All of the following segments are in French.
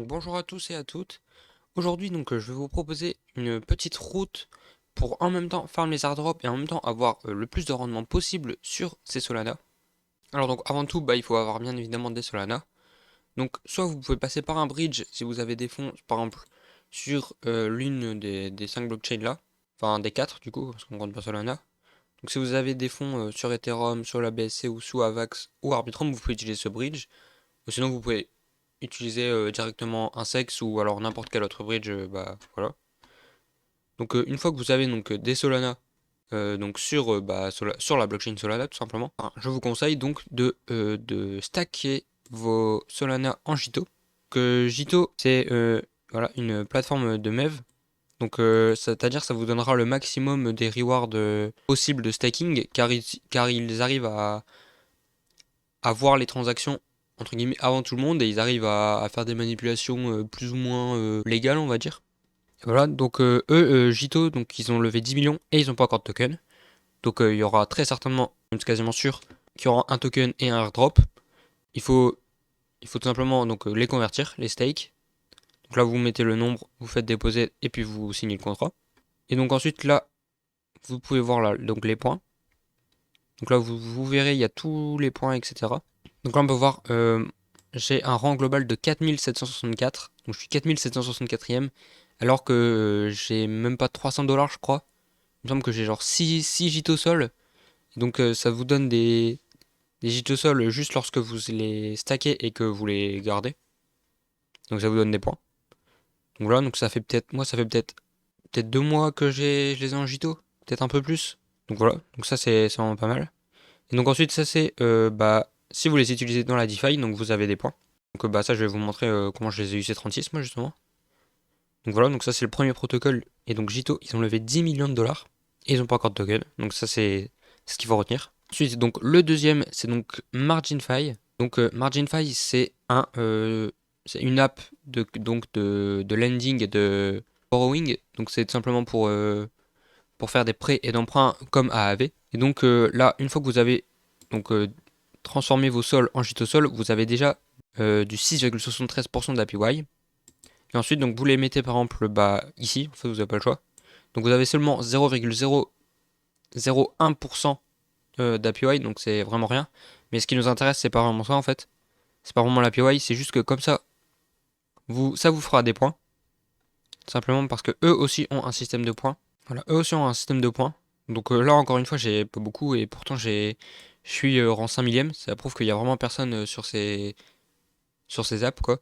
Bonjour à tous et à toutes. Aujourd'hui je vais vous proposer une petite route pour en même temps farm les airdrops et en même temps avoir le plus de rendement possible sur ces Solana. Alors donc avant tout il faut avoir bien évidemment des Solana. Donc soit vous pouvez passer par un bridge si vous avez des fonds par exemple sur l'une des 5 blockchains là. Enfin des 4 du coup parce qu'on compte pas Solana. Donc si vous avez des fonds sur Ethereum, sur la BSC ou sous Avax ou Arbitrum, vous pouvez utiliser ce bridge. Ou sinon vous pouvez utiliser directement un sex ou alors n'importe quel autre bridge, voilà. Donc une fois que vous avez des Solana sur la blockchain Solana tout simplement, je vous conseille donc de stacker vos Solana en Jito. Que Jito c'est voilà, une plateforme de MEV. Donc c'est-à-dire ça vous donnera le maximum des rewards possibles de staking car ils arrivent à voir les transactions entre guillemets avant tout le monde et ils arrivent à faire des manipulations plus ou moins légales on va dire. Et voilà, donc Jito, donc ils ont levé 10 millions et ils n'ont pas encore de token. Donc il y aura très certainement, même quasiment sûr, qu'il y aura un token et un airdrop. Il faut, il faut tout simplement les convertir, les stakes. Donc là vous mettez le nombre, vous faites déposer et puis vous signez le contrat. Et donc ensuite là, vous pouvez voir là, donc les points. Donc là vous verrez, il y a tous les points, etc. Donc là on peut voir, j'ai un rang global de 4764. Donc je suis 4764ème. Alors que j'ai même pas 300 dollars je crois. Il me semble que j'ai genre 6 gîtes au sol. Donc ça vous donne des gîtes au sol juste lorsque vous les stackez et que vous les gardez. Donc ça vous donne des points. Donc voilà, donc ça fait peut-être, moi ça fait peut-être 2 mois que je les ai en gîto. Peut-être un peu plus. Donc voilà, donc ça c'est vraiment pas mal. Et donc ensuite ça c'est si vous les utilisez dans la DeFi, donc vous avez des points. Donc ça je vais vous montrer comment je les ai eu ces 36 moi justement. Donc voilà, donc ça c'est le premier protocole. Et donc Jito, ils ont levé 10 millions de dollars. Et ils n'ont pas encore de token. Donc ça c'est ce qu'il faut retenir. Ensuite, donc le deuxième, c'est donc MarginFi. Donc MarginFi, c'est une app de lending et de borrowing. Donc c'est tout simplement pour faire des prêts et d'emprunts comme à AAV. Et donc là, une fois que vous avez donc, transformé vos sols en JITO-sol, vous avez déjà du 6,73% d'APY. Et ensuite, donc vous les mettez par exemple ici, en fait vous n'avez pas le choix. Donc vous avez seulement 0,001% d'APY, donc c'est vraiment rien. Mais ce qui nous intéresse, c'est pas vraiment ça en fait. C'est pas vraiment l'APY, c'est juste que comme ça, ça vous fera des points. Simplement parce que eux aussi ont un système de points. Voilà, eux aussi ont un système de points. Donc là encore une fois, j'ai pas beaucoup et pourtant je suis rang 5 millième. Ça prouve qu'il y a vraiment personne sur ces apps quoi.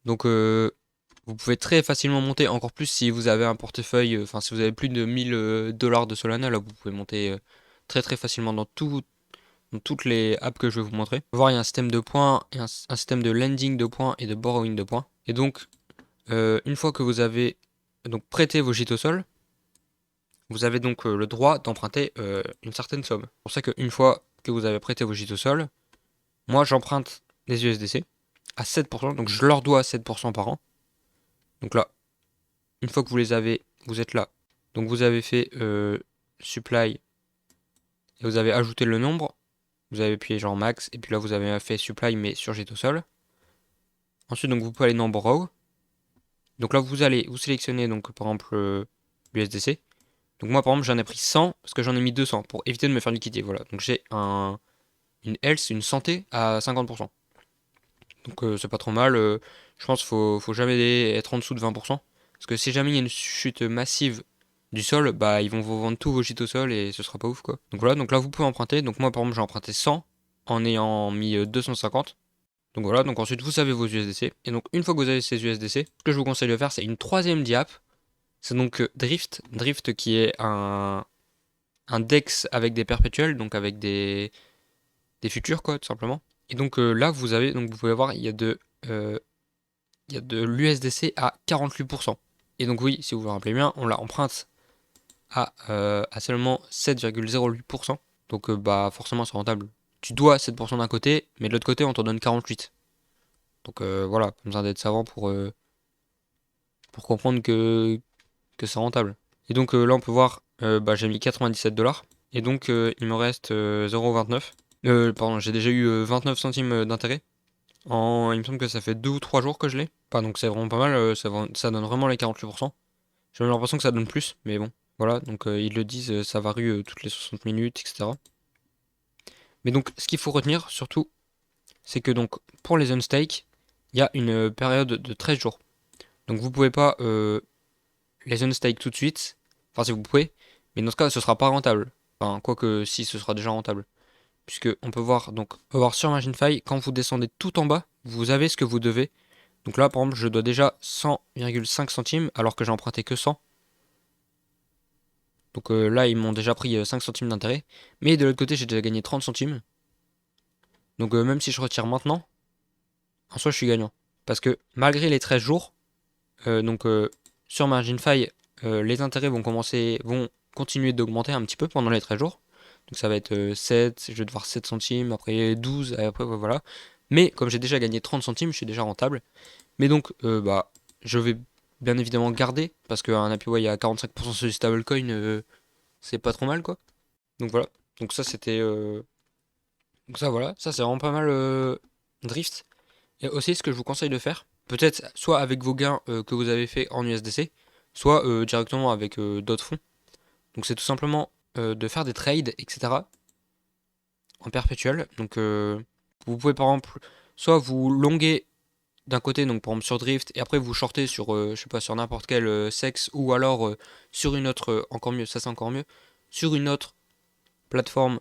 Donc vous pouvez très facilement monter, encore plus si vous avez un portefeuille, enfin si vous avez plus de 1000 dollars de Solana, là vous pouvez monter très très facilement dans toutes les apps que je vais vous montrer. Vous voir, il y a un système de points, et un système de lending de points et de borrowing de points. Et donc, une fois que vous avez donc prêté vos gîtes au sol, vous avez donc le droit d'emprunter une certaine somme. C'est pour ça qu'une fois que vous avez prêté vos gîtes au sol, moi j'emprunte des USDC à 7%, donc je leur dois 7% par an. Donc là, une fois que vous les avez, vous êtes là. Donc vous avez fait supply et vous avez ajouté le nombre. Vous avez appuyé genre max et puis là vous avez fait supply mais sur jet au sol. Ensuite donc vous pouvez aller dans borrow. Donc là vous sélectionnez donc par exemple l'USDC. Donc moi par exemple j'en ai pris 100 parce que j'en ai mis 200 pour éviter de me faire liquider. Voilà. Donc j'ai une health, une santé à 50%. Donc c'est pas trop mal. Je pense qu'il faut jamais être en dessous de 20%. Parce que si jamais il y a une chute massive du sol, bah ils vont vous vendre tous vos gîtes au sol et ce sera pas ouf quoi. Donc voilà, donc là vous pouvez emprunter. Donc moi par exemple j'ai emprunté 100 en ayant mis 250. Donc voilà, donc ensuite vous savez vos USDC. Et donc une fois que vous avez ces USDC, ce que je vous conseille de faire c'est une troisième diap. C'est donc Drift. Drift qui est un DEX avec des perpétuels, donc avec des futurs quoi tout simplement. Et donc là vous pouvez voir euh, il y a de l'USDC à 48%. Et donc oui, si vous vous rappelez bien, on la emprunte à seulement 7,08%. Donc forcément c'est rentable. Tu dois 7% d'un côté, mais de l'autre côté on t'en donne 48. Donc voilà, pas besoin d'être savant pour comprendre que c'est rentable. Et donc là on peut voir, j'ai mis 97 dollars. Et donc il me reste 0,29. Pardon, j'ai déjà eu 29 centimes d'intérêt. Il me semble que ça fait 2 ou 3 jours que je l'ai. Enfin, donc c'est vraiment pas mal, ça donne vraiment les 48%. J'ai même l'impression que ça donne plus, mais bon. Voilà, donc ils le disent, ça varie toutes les 60 minutes, etc. Mais donc, ce qu'il faut retenir, surtout, c'est que donc, pour les unstake, il y a une période de 13 jours. Donc vous pouvez pas les unstake tout de suite. Enfin, si vous pouvez, mais dans ce cas, ce sera pas rentable. Enfin, quoique, si, ce sera déjà rentable. Puisque on peut voir, donc, on peut voir sur MarginFi, quand vous descendez tout en bas, vous avez ce que vous devez. Donc là, par exemple, je dois déjà 100,5 centimes, alors que j'ai emprunté que 100. Donc là, ils m'ont déjà pris 5 centimes d'intérêt. Mais de l'autre côté, j'ai déjà gagné 30 centimes. Donc même si je retire maintenant, en soi, je suis gagnant. Parce que malgré les 13 jours, donc sur MarginFi, les intérêts vont continuer d'augmenter un petit peu pendant les 13 jours. Donc ça va être 7, je vais devoir 7 centimes, après 12, et après voilà. Mais comme j'ai déjà gagné 30 centimes, je suis déjà rentable. Mais donc, bah, je vais bien évidemment garder, parce qu'un APY à 45% sur du stablecoin, c'est pas trop mal, quoi. Donc voilà. Donc ça, c'était... Donc ça, voilà. Ça, c'est vraiment pas mal Drift. Et aussi, ce que je vous conseille de faire, peut-être soit avec vos gains que vous avez fait en USDC, soit directement avec d'autres fonds. Donc c'est tout simplement de faire des trades, etc. en perpétuel. Donc vous pouvez par exemple, soit vous longuez d'un côté, donc par exemple sur Drift, et après vous shortez sur, je sais pas, sur n'importe quel sexe, ou alors sur une autre, encore mieux, ça c'est encore mieux, sur une autre plateforme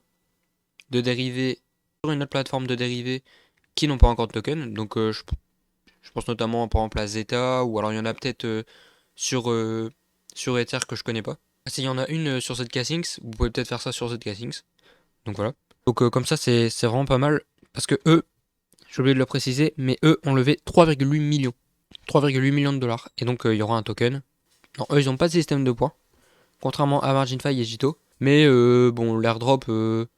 de dérivés, sur une autre plateforme de dérivés qui n'ont pas encore de token. Donc je pense notamment par exemple à Zeta, ou alors il y en a peut-être sur, sur Ether que je connais pas. Ah, s'il y en a une sur ZK-Syncs, vous pouvez peut-être faire ça sur ZK-Syncs. Donc voilà. Donc comme ça c'est vraiment pas mal, parce que eux, j'ai oublié de le préciser, mais eux ont levé 3,8 millions. 3,8 millions de dollars. Et donc il y aura un token. Non, eux ils n'ont pas de système de points, contrairement à MarginFi et Jito. Mais bon, l'airdrop va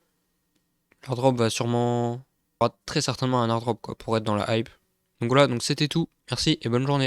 sûrement... aura très certainement un airdrop quoi, pour être dans la hype. Donc voilà, donc c'était tout. Merci et bonne journée.